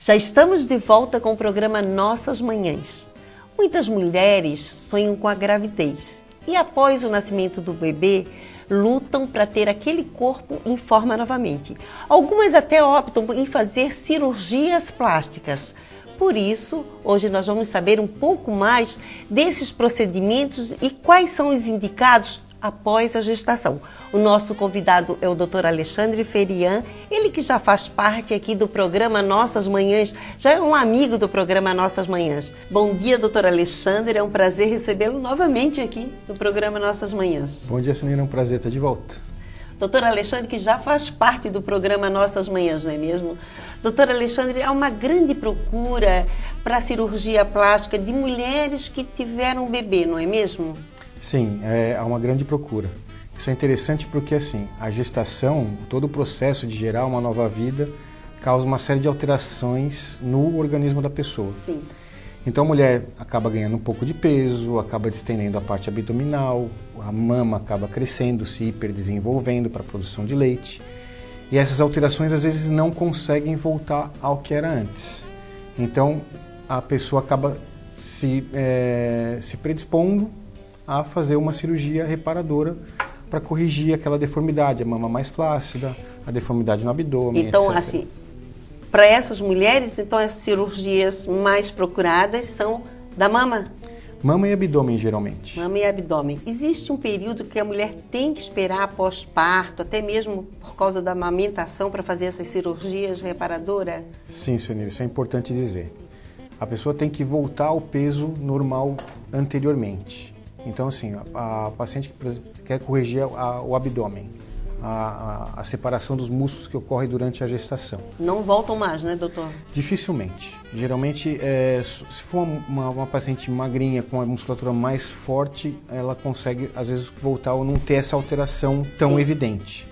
Já estamos de volta com o programa Nossas Manhãs. Muitas mulheres sonham com a gravidez e após o nascimento do bebê, lutam para ter aquele corpo em forma novamente. Algumas até optam em fazer cirurgias plásticas. Por isso, hoje nós vamos saber um pouco mais desses procedimentos e quais são os indicados após a gestação. O nosso convidado é o Dr. Alexandre Ferian, ele que já faz parte aqui do programa Nossas Manhãs, já é um amigo do programa Nossas Manhãs. Bom dia, Dr. Alexandre, é um prazer recebê-lo novamente aqui no programa Nossas Manhãs. Bom dia, Sunira, é um prazer estar de volta. Dr. Alexandre, que já faz parte do programa Nossas Manhãs, não é mesmo? Dr. Alexandre, há uma grande procura para a cirurgia plástica de mulheres que tiveram bebê, não é mesmo? Sim, há uma grande procura. Isso é interessante porque, assim, a gestação, todo o processo de gerar uma nova vida, causa uma série de alterações no organismo da pessoa. Sim. Então a mulher acaba ganhando um pouco de peso, acaba distendendo a parte abdominal, a mama acaba crescendo, se hiperdesenvolvendo para a produção de leite. E essas alterações às vezes não conseguem voltar ao que era antes. Então a pessoa acaba se predispondo a fazer uma cirurgia reparadora para corrigir aquela deformidade, a mama mais flácida, a deformidade no abdômen, então, etc. assim, para essas mulheres, então as cirurgias mais procuradas são da mama? Mama e abdômen, geralmente. Mama e abdômen. Existe um período que a mulher tem que esperar após parto, até mesmo por causa da amamentação, para fazer essas cirurgias reparadoras? Sim, senhor, isso é importante dizer. A pessoa tem que voltar ao peso normal anteriormente. Então, assim, a paciente que quer corrigir o abdômen, a separação dos músculos que ocorre durante a gestação. Não voltam mais, né, doutor? Dificilmente. Geralmente, se for uma paciente magrinha, com a musculatura mais forte, ela consegue, às vezes, voltar ou não ter essa alteração tão Sim. evidente.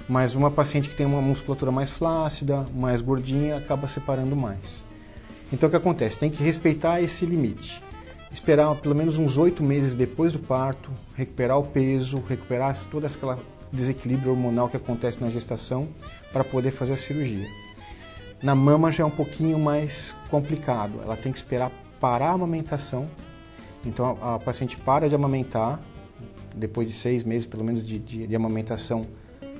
Mas uma paciente que tem uma musculatura mais flácida, mais gordinha, acaba separando mais. Então, o que acontece? Tem que respeitar esse limite. Esperar pelo menos uns 8 meses depois do parto, recuperar o peso, recuperar todo aquele desequilíbrio hormonal que acontece na gestação para poder fazer a cirurgia. Na mama já é um pouquinho mais complicado, ela tem que esperar parar a amamentação. Então a paciente para de amamentar, depois de 6 meses pelo menos de amamentação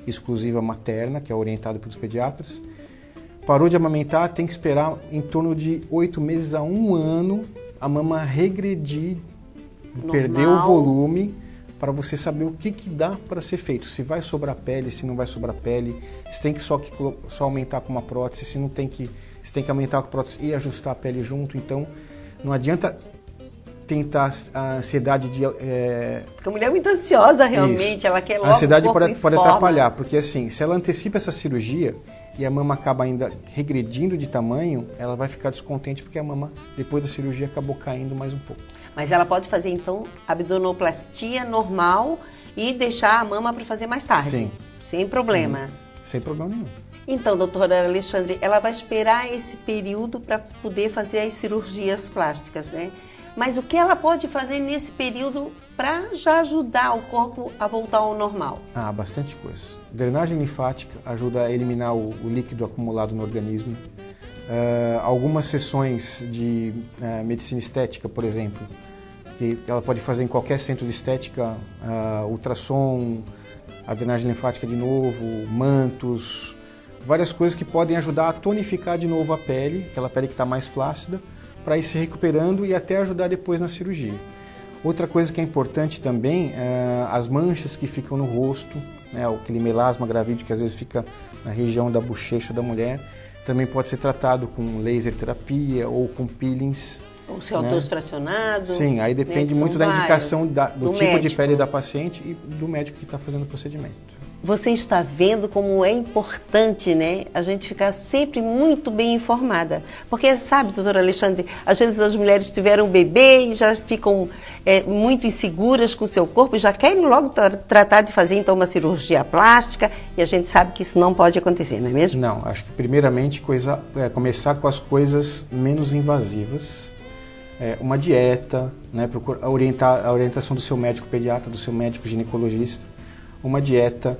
exclusiva materna, que é orientado pelos pediatras. Parou de amamentar, tem que esperar em torno de 8 meses a 1 ano a mama regredir, Normal. perder o volume, para você saber o que dá para ser feito. Se vai sobrar pele, se não vai sobrar pele, se tem que só aumentar com uma prótese, se tem que aumentar com a prótese e ajustar a pele junto. Então, não adianta tentar a ansiedade de... Porque a mulher é muito ansiosa, realmente, Isso. ela quer logo a ansiedade o corpo pode em forma. atrapalhar, porque assim, se ela antecipa essa cirurgia e a mama acaba ainda regredindo de tamanho, ela vai ficar descontente porque a mama, depois da cirurgia, acabou caindo mais um pouco. Mas ela pode fazer, então, abdominoplastia normal e deixar a mama para fazer mais tarde? Sim. Sem problema? Sem problema nenhum. Então, doutora Alexandre, ela vai esperar esse período para poder fazer as cirurgias plásticas, né? Mas o que ela pode fazer nesse período para já ajudar o corpo a voltar ao normal? Bastante coisa. Drenagem linfática ajuda a eliminar o líquido acumulado no organismo. Algumas sessões de medicina estética, por exemplo, que ela pode fazer em qualquer centro de estética, ultrassom, a drenagem linfática de novo, mantos, várias coisas que podem ajudar a tonificar de novo a pele, aquela pele que está mais flácida, para ir se recuperando e até ajudar depois na cirurgia. Outra coisa que é importante também é as manchas que ficam no rosto, né, aquele melasma gravídeo que às vezes fica na região da bochecha da mulher, também pode ser tratado com laser terapia ou com peelings. O CO2 fracionado? Sim, aí depende muito da indicação do tipo de pele da paciente e do médico que está fazendo o procedimento. Você está vendo como é importante, né, a gente ficar sempre muito bem informada. Porque, sabe, doutora Alexandre, às vezes as mulheres tiveram um bebê e já ficam muito inseguras com o seu corpo e já querem logo tratar de fazer, então, uma cirurgia plástica e a gente sabe que isso não pode acontecer, não é mesmo? Não, acho que primeiramente começar com as coisas menos invasivas. Uma dieta, né, a orientação do seu médico pediatra, do seu médico ginecologista, uma dieta,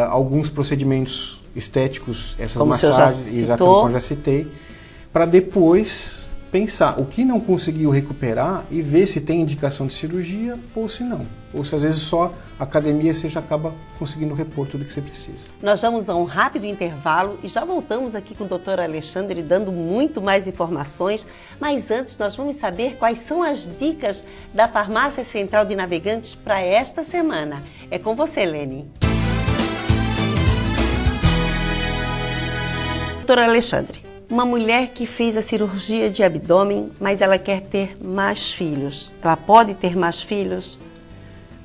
alguns procedimentos estéticos, essas como massagens, exatamente como eu já citei, para depois pensar o que não conseguiu recuperar e ver se tem indicação de cirurgia ou se não. Ou se às vezes só a academia você já acaba conseguindo repor tudo que você precisa. Nós vamos a um rápido intervalo e já voltamos aqui com o Dr. Alexandre dando muito mais informações, mas antes nós vamos saber quais são as dicas da Farmácia Central de Navegantes para esta semana. É com você, Lene. Dr. Alexandre, uma mulher que fez a cirurgia de abdômen, mas ela quer ter mais filhos. Ela pode ter mais filhos?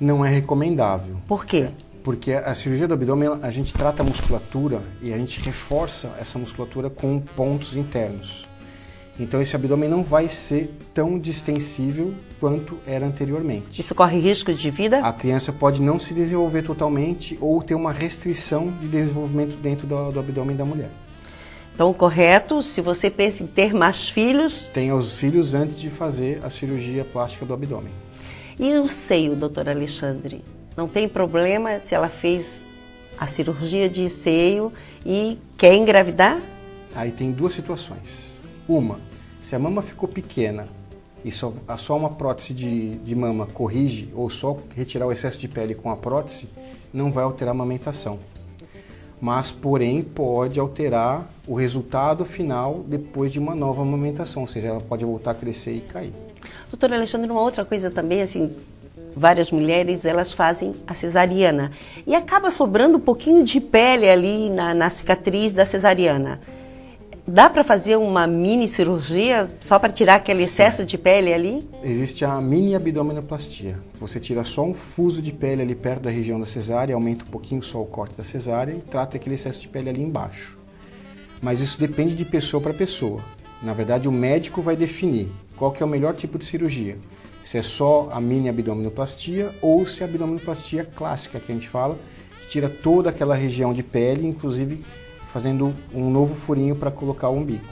Não é recomendável. Por quê? Porque a cirurgia do abdômen, a gente trata a musculatura e a gente reforça essa musculatura com pontos internos. Então esse abdômen não vai ser tão distensível quanto era anteriormente. Isso corre risco de vida? A criança pode não se desenvolver totalmente ou ter uma restrição de desenvolvimento dentro do abdômen da mulher. Então, correto, se você pensa em ter mais filhos... Tenha os filhos antes de fazer a cirurgia plástica do abdômen. E o seio, doutor Alexandre? Não tem problema se ela fez a cirurgia de seio e quer engravidar? Aí tem duas situações. Uma, se a mama ficou pequena e só uma prótese de mama corrige ou só retirar o excesso de pele com a prótese, não vai alterar a amamentação. Mas, porém, pode alterar o resultado final depois de uma nova amamentação, ou seja, ela pode voltar a crescer e cair. Doutor Alexandre, uma outra coisa também, assim, várias mulheres, elas fazem a cesariana e acaba sobrando um pouquinho de pele ali na cicatriz da cesariana. Dá para fazer uma mini cirurgia só para tirar aquele excesso de pele ali? Existe a mini abdominoplastia. Você tira só um fuso de pele ali perto da região da cesárea, aumenta um pouquinho só o corte da cesárea e trata aquele excesso de pele ali embaixo. Mas isso depende de pessoa para pessoa. Na verdade, o médico vai definir qual que é o melhor tipo de cirurgia. Se é só a mini abdominoplastia ou se é a abdominoplastia clássica, que a gente fala, que tira toda aquela região de pele, inclusive fazendo um novo furinho para colocar o umbigo.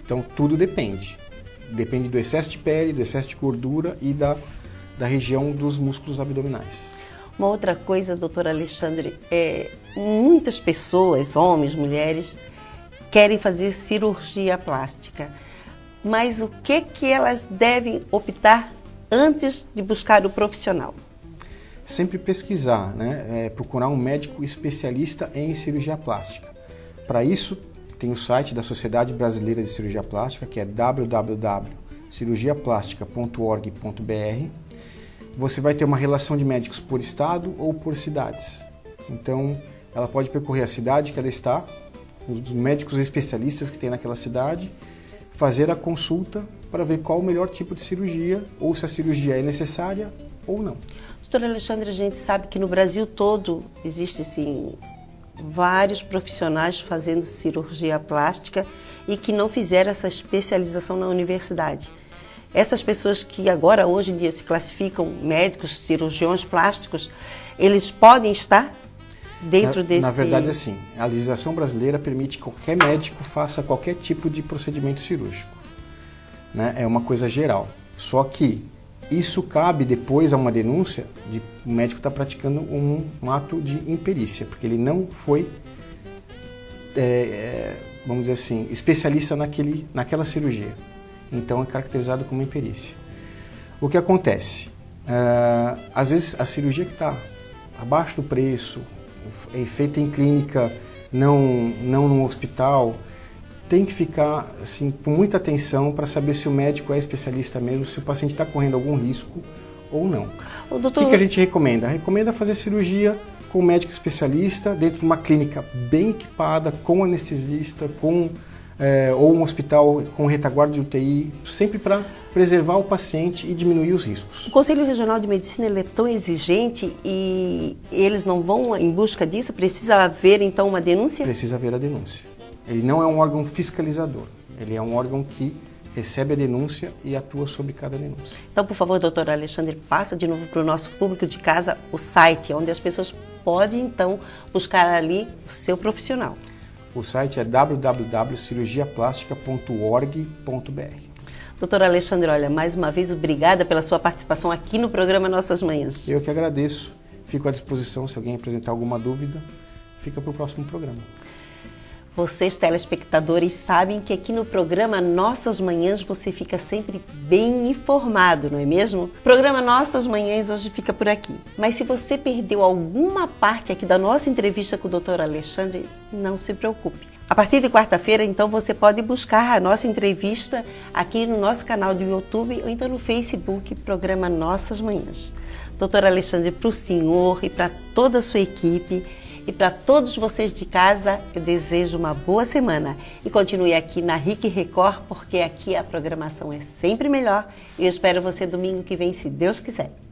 Então, tudo depende. Depende do excesso de pele, do excesso de gordura e da região dos músculos abdominais. Uma outra coisa, doutor Alexandre, muitas pessoas, homens, mulheres, querem fazer cirurgia plástica. Mas o que elas devem optar antes de buscar o profissional? Sempre pesquisar, né? Procurar um médico especialista em cirurgia plástica. Para isso, tem o site da Sociedade Brasileira de Cirurgia Plástica, que é www.cirurgiaplastica.org.br. Você vai ter uma relação de médicos por estado ou por cidades. Então, ela pode percorrer a cidade que ela está, os médicos especialistas que tem naquela cidade, fazer a consulta para ver qual o melhor tipo de cirurgia, ou se a cirurgia é necessária ou não. Doutor Alexandre, a gente sabe que no Brasil todo existe, sim, vários profissionais fazendo cirurgia plástica e que não fizeram essa especialização na universidade. Essas pessoas que agora, hoje em dia, se classificam médicos, cirurgiões plásticos, eles podem estar dentro desse... Na verdade, assim, a legislação brasileira permite que qualquer médico faça qualquer tipo de procedimento cirúrgico, né? É uma coisa geral. Só que isso cabe depois a uma denúncia de o médico estar praticando um ato de imperícia, porque ele não foi, vamos dizer assim, especialista naquela cirurgia. Então é caracterizado como imperícia. O que acontece? Às vezes a cirurgia que está abaixo do preço, é feita em clínica, não no hospital, tem que ficar assim, com muita atenção para saber se o médico é especialista mesmo, se o paciente está correndo algum risco ou não. Doutor... O que a gente recomenda? Recomenda fazer cirurgia com um médico especialista dentro de uma clínica bem equipada, com anestesista, ou um hospital com retaguarda de UTI, sempre para preservar o paciente e diminuir os riscos. O Conselho Regional de Medicina ele é tão exigente e eles não vão em busca disso? Precisa haver então uma denúncia? Precisa haver a denúncia. Ele não é um órgão fiscalizador, ele é um órgão que recebe a denúncia e atua sobre cada denúncia. Então, por favor, doutor Alexandre, passa de novo para o nosso público de casa o site, onde as pessoas podem então buscar ali o seu profissional. O site é www.cirurgiaplastica.org.br. Doutor Alexandre, olha, mais uma vez, obrigada pela sua participação aqui no programa Nossas Manhãs. Eu que agradeço. Fico à disposição se alguém apresentar alguma dúvida. Fica para o próximo programa. Vocês, telespectadores, sabem que aqui no programa Nossas Manhãs você fica sempre bem informado, não é mesmo? O programa Nossas Manhãs hoje fica por aqui. Mas se você perdeu alguma parte aqui da nossa entrevista com o Dr. Alexandre, não se preocupe. A partir de quarta-feira, então, você pode buscar a nossa entrevista aqui no nosso canal do YouTube ou então no Facebook, programa Nossas Manhãs. Dr. Alexandre, para o senhor e para toda a sua equipe, e para todos vocês de casa, eu desejo uma boa semana. E continue aqui na RIC Record, porque aqui a programação é sempre melhor. E eu espero você domingo que vem, se Deus quiser.